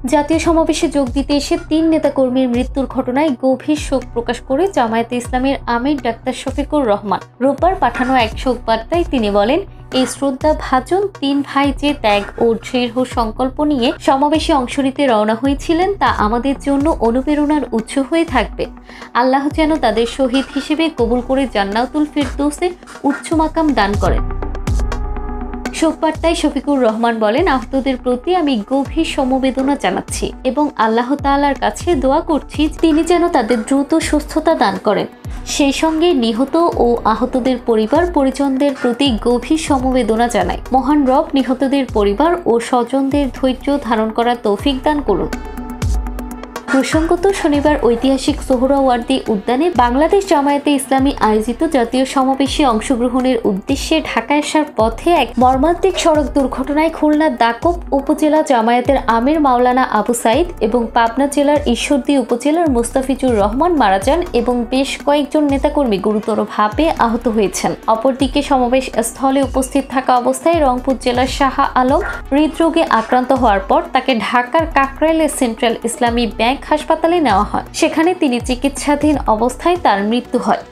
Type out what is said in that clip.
জাতীয় সমাবেশে যোগ দিতে এসে ৩ নেতাকর্মীর মৃত্যুর ঘটনায় গভীর শোক প্রকাশ করে জামায়াতে ইসলামীর আমির ডাক্তার শফিকুর রহমান রোববার পাঠানো এক শোক বার্তায় তিনি বলেন, এই শ্রদ্ধাভাজন ৩ ভাই যে ত্যাগ ও দৃঢ় সংকল্প নিয়ে সমাবেশে অংশ নিতে রওনা হয়েছিলেন তা আমাদের জন্য অনুপ্রেরণার উৎস হয়ে থাকবে। আল্লাহ যেন তাদের শহীদ হিসেবে কবুল করে জান্নাতুল ফিরদৌসে উচ্চ মাকাম দান করেন। শোকবার্তায় শফিকুর রহমান বলেন, আহতদের প্রতি আমি গভীর সমবেদনা জানাচ্ছি এবং আল্লাহ তাআলার কাছে দোয়া করছি তিনি যেন তাদের দ্রুত সুস্থতা দান করেন। সেই সঙ্গে নিহত ও আহতদের পরিবার পরিজনদের প্রতি গভীর সমবেদনা জানায়। মহান রব নিহতদের পরিবার ও স্বজনদের ধৈর্য ধারণ করার তৌফিক দান করুন। প্রসঙ্গত, শনিবার ঐতিহাসিক সোহরাওয়ার্দী উদ্যানে বাংলাদেশ জামায়াতে ইসলামী আয়োজিত জাতীয় সমাবেশে অংশগ্রহণের উদ্দেশ্যে ঢাকায় আসার পথে এক মর্মান্তিক সড়ক দুর্ঘটনায় খুলনার দাকব উপজেলা জামায়াতের আমির মাওলানা আবু সাইদ এবং পাবনা জেলার ঈশ্বরদী উপজেলার মোস্তাফিজুর রহমান মারা যান এবং বেশ কয়েকজন নেতাকর্মী গুরুতরভাবে আহত হয়েছেন। অপরদিকে সমাবেশ স্থলে উপস্থিত থাকা অবস্থায় রংপুর জেলার শাহ আলম হৃদরোগে আক্রান্ত হওয়ার পর তাকে ঢাকার কাকরাইলের সেন্ট্রাল ইসলামী ব্যাংক হাসপাতালে নেওয়া হয়। সেখানে তিনি চিকিৎসাধীন অবস্থায় তার মৃত্যু হয়।